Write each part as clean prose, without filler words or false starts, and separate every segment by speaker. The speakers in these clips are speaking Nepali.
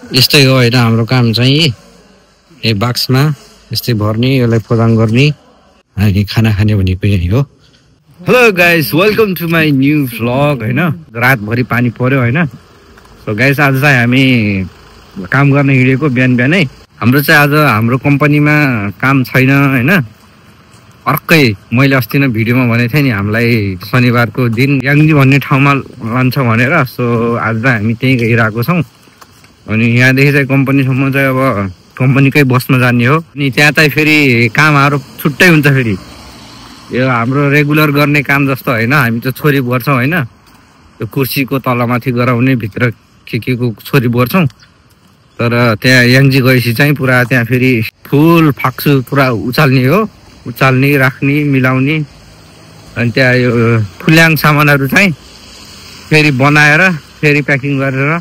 Speaker 1: यस्तै हो हैन हाम्रो काम चाहिँ यो बक्समा यस्तै भर्ने यसलाई फोदाङ गर्ने अनि खाना खाने भनेको यही हो। Hello guys welcome to my new vlog हैन। रातभरि पानी पर्यो हैन। सो गाइस आज चाहिँ हामी काम गर्न हिँडेको बिहानै। हाम्रो चाहिँ आज हाम्रो कम्पनीमा काम छैन हैन। अर्कै मैले अस्ति नै भिडियोमा भनेको थिएँ नि हामीलाई शनिबारको दिन याङजी भन्ने ठाउँमा लान्छ भनेर। सो आज चाहिँ हामी त्यहीँ गइरहेको छौँ अनि यहाँदेखि चाहिँ कम्पनीसम्म चाहिँ अब कम्पनीकै बसमा जाने हो। अनि त्यहाँ चाहिँ फेरि कामहरू छुट्टै हुन्छ। फेरि यो हाम्रो रेगुलर गर्ने काम जस्तो होइन। हामी चाहिँ छोरी भर्छौँ होइन। त्यो कुर्सीको तलमाथि गराउने भित्र के को छोरी भर्छौँ। तर त्यहाँ याङजी गएपछि चाहिँ पुरा त्यहाँ फेरि फुल फाक्सु पुरा उचाल्ने हो। उचाल्ने राख्ने मिलाउने अनि त्यहाँ यो फुल्याङ सामानहरू चाहिँ फेरि बनाएर फेरि प्याकिङ गरेर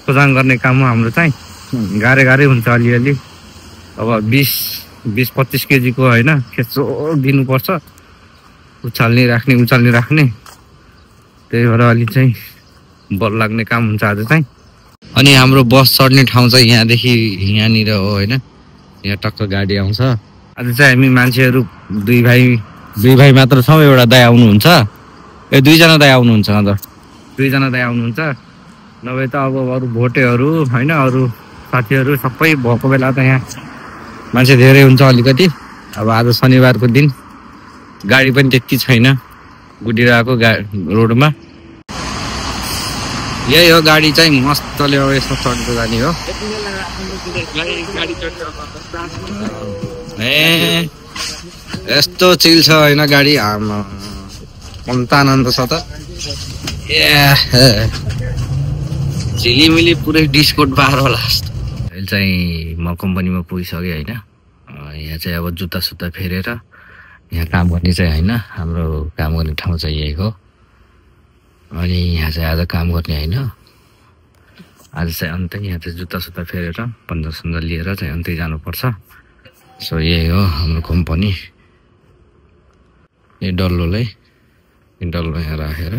Speaker 1: खोजाङ गर्ने काम हो हाम्रो चाहिँ। गाह्रै हुन्छ अलिअलि। अब 20-25 केजीको होइन खेचो दिनुपर्छ। उचाल्ने राख्ने त्यही भएर अलि चाहिँ बल लाग्ने काम हुन्छ आज चाहिँ। अनि हाम्रो बस चढ्ने ठाउँ चाहिँ यहाँदेखि यहाँनिर हो होइन। यहाँ टक्क गाडी आउँछ। आज चाहिँ हामी मान्छेहरू दुई भाइ मात्र छौँ। एउटा दाइ आउनुहुन्छ। ए दुईजना दाइ आउनुहुन्छ। अन्त दुईजना दाइ आउनुहुन्छ। नभए त अब अरू भोटेहरू होइन अरू साथीहरू सबै भएको बेला त यहाँ मान्छे धेरै हुन्छ अलिकति। अब आज शनिबारको दिन गाडी पनि त्यति छैन गुडिरहेको रोडमा। यही हो गाडी चाहिँ मस्तले अब यसो चढ्दै जाने हो। ए यस्तो चिल छ होइन गाडी। आमा आनन्द छ त। ए झिलिमिली पुरै डिस्कोट बाह्र होला जस्तो। अहिले चाहिँ म कम्पनीमा पुगिसकेँ होइन। यहाँ चाहिँ अब जुत्ता सुत्ता फेरेर यहाँ काम गर्ने चाहिँ होइन। हाम्रो काम गर्ने ठाउँ चाहिँ यही हो। अनि यहाँ चाहिँ आज काम गर्ने होइन। आज चाहिँ अन्तै यहाँ चाहिँ जुत्ता सुत्ता फेरेर पन्जा लिएर चाहिँ अन्तै जानुपर्छ। सो यही हो हाम्रो कम्पनी। यो डल्लोलाई डल्लो यहाँ राखेर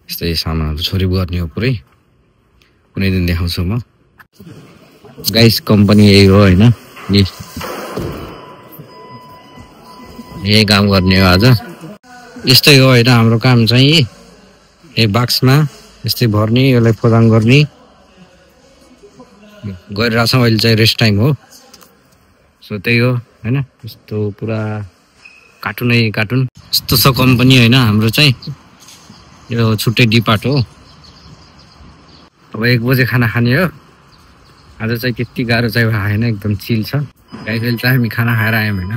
Speaker 1: यस्तै सामानहरू छोरी गर्ने हो पुरै। कुनै दिन देखाउँछु म। गाइस कम्पनी यही हो होइन। यही काम गर्ने हो आज। यस्तै हो होइन हाम्रो काम चाहिँ यही बक्समा यस्तै भर्ने यसलाई फोदाङ गर्ने गरिरहेको छौँ। अहिले चाहिँ रेस्ट टाइम हो। सो त्यही हो होइन। यस्तो पुरा कार्टुनै कार्टुन यस्तो छ कम्पनी होइन हाम्रो चाहिँ। यो छुट्टै डिपार्ट हो। अब 1 बजे खाना खाने हो। आज चाहिँ त्यति गाह्रो चाहिँ आएन। एकदम चिल छ। अहिले चाहिँ हामी खाना खाएर आयौँ होइन।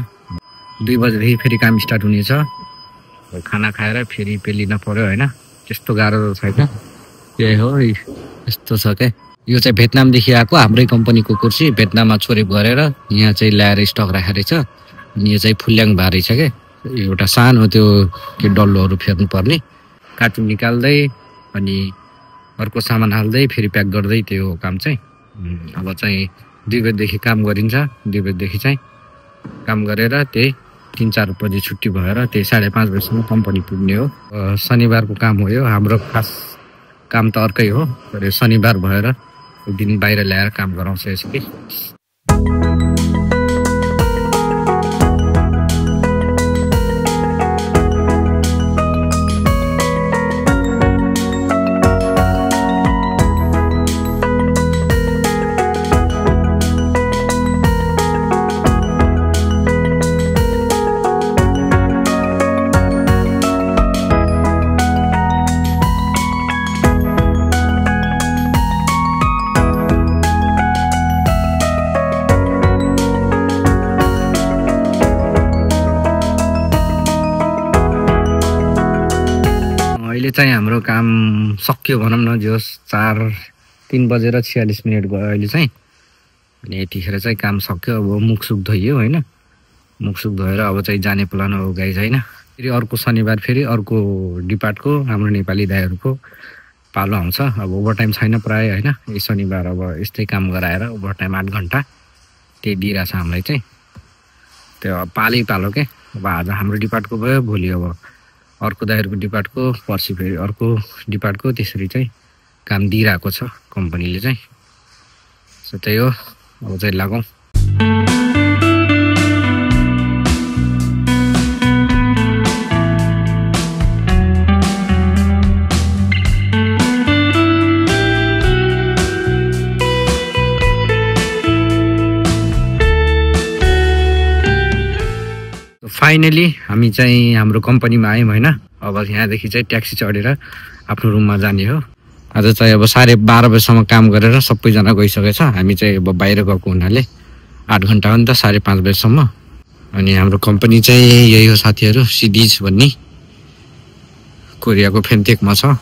Speaker 1: 2 बजेदेखि फेरि काम स्टार्ट हुनेछ। खाना खाएर फेरि पेलिन पर्यो होइन। त्यस्तो गाह्रो छैन। यही हो यस्तो छ क्या। यो चाहिँ भियतनामदेखि आएको हाम्रै कम्पनीको कुर्सी भियतनाममा छोरी गरेर यहाँ चाहिँ ल्याएर स्टक राखेर छ। अनि यो चाहिँ फुल्याङ भारी छ क्या। एउटा सानो त्यो के डल्लोहरू फेर्नु पर्ने कार्टुन निकाल्दै अनि अर्को सामान हाल्दै फेरि प्याक गर्दै त्यो काम चाहिँ। अब चाहिँ 2 बजेदेखि काम गरिन्छ। 2 बजेदेखि चाहिँ काम गरेर त्यही 3-4 बजी छुट्टी भएर त्यही 5:30 बजीसम्म कम्पनी पुग्ने हो। शनिबारको काम हो यो। हाम्रो खास काम त अर्कै हो। तर यो शनिबार भएर दिन बाहिर ल्याएर काम गराउँछ यसरी। अहिले चाहिँ हाम्रो काम सक्यो भनौँ न। जो 3 बजेर 46 मिनट भयो अहिले चाहिँ। अनि यतिखेर चाहिँ काम सक्यो। अब मुखसुख धोइयो होइन। मुखसुख धोएर अब चाहिँ जाने प्लान हो गाइस होइन। फेरि अर्को शनिबार फेरि अर्को डिपार्टको हाम्रो नेपाली दाइहरूको पालो आउँछ। अब ओभरटाइम छैन प्रायः होइन। यो शनिबार अब यस्तै काम गराएर ओभरटाइम 8 घन्टा त्यही दिइरहेछ हामीलाई चाहिँ। त्यो पालो के। अब आज हाम्रो डिपार्टको भयो। भोलि अब अर्को दाइहरूको डिपार्टको पर्सि फेरि अर्को डिपार्टको त्यसरी चाहिँ काम दिइरहेको छ कम्पनीले चाहिँ। सो त्यही हो अब चाहिँ लागौँ फाइनली हामी चाहिँ हाम्रो कम्पनीमा आयौँ होइन अब यहाँदेखि चाहिँ ट्याक्सी चढेर आफ्नो रुममा जाने हो आज चाहिँ अब 12:30 बजीसम्म काम गरेर सबैजना गइसकेछ हामी चाहिँ अब बाहिर गएको हुनाले 8 घन्टा हो नि त 5:30 बजीसम्म अनि हाम्रो कम्पनी चाहिँ यही हो साथीहरू सिडिज भन्ने कोरियाको फेन्टेकमा छ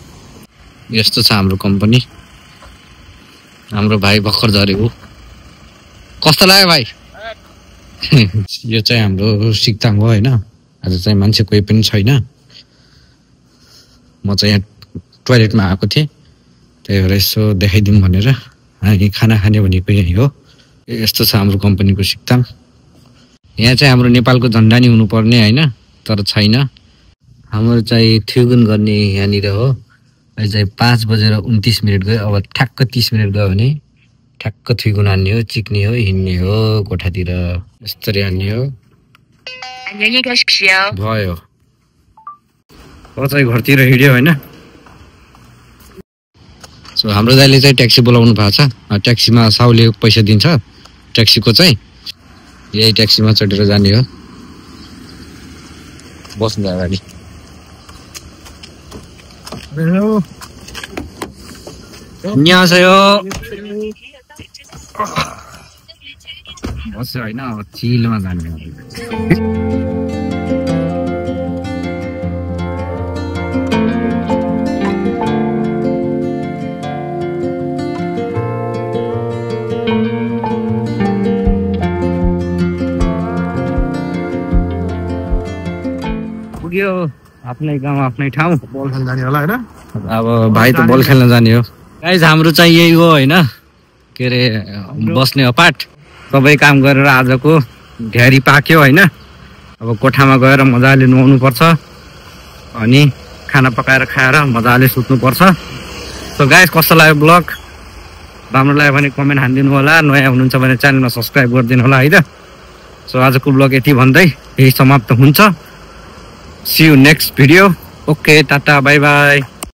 Speaker 1: यस्तो छ हाम्रो कम्पनी हाम्रो भाइ भर्खर झरेको कस्तो लाग्यो भाइ यो चाहिँ हाम्रो सिक्ताङ हो होइन आज चाहिँ मान्छे कोही पनि छैन म चाहिँ यहाँ टोयलेटमा आएको थिएँ त्यही भएर यसो देखाइदिउँ भनेर हामी खाना खाने भनेको यही हो यस्तो छ हाम्रो कम्पनीको सिक्ताङ यहाँ चाहिँ हाम्रो नेपालको झन्डा नि हुनुपर्ने होइन तर छैन हाम्रो चाहिँ थ्युगुन गर्ने यहाँनिर हो अहिले चाहिँ 5:29 गयो अब ठ्याक्क 30 मिनट गयो भने ठ्याक्क थ्युगुन हान्ने हो चिक्ने हो हिँड्ने हो कोठातिर यसरी हान्ने हो भयो चाहिँ घरतिर हिँड्यो होइन सो हाम्रो दाइले चाहिँ ट्याक्सी बोलाउनु भएको छ ट्याक्सीमा साउले पैसा दिन्छ ट्याक्सीको चाहिँ यही ट्याक्सीमा चढेर जाने हो बस्नु अगाडि बस्यो होइन अब चिलमा जाने पुग्यो आफ्नै गाउँ आफ्नै ठाउँ
Speaker 2: बल खेल्न जाने होला हैन
Speaker 1: अब भाइ त बल खेल्न जाने हो गाइस हाम्रो चाहिँ यही हो होइन के अरे बस्ने अपार्ट सबै काम गरेर आजको ढ्यारी पाक्यो होइन अब कोठामा गएर मजाले नुहाउनु पर्छ अनि खाना पकाएर खाएर मजाले सुत्नु पर्छ सो गाइस कस्तो लाग्यो ब्लग राम्रो लाग्यो भने कमेन्ट हानिदिनु होला नयाँ हुनुहुन्छ भने च्यानलमा सब्स्क्राइब गरिदिनु होला है त सो आजको ब्लग यति भन्दै यही समाप्त हुन्छ see you next video okay tata bye by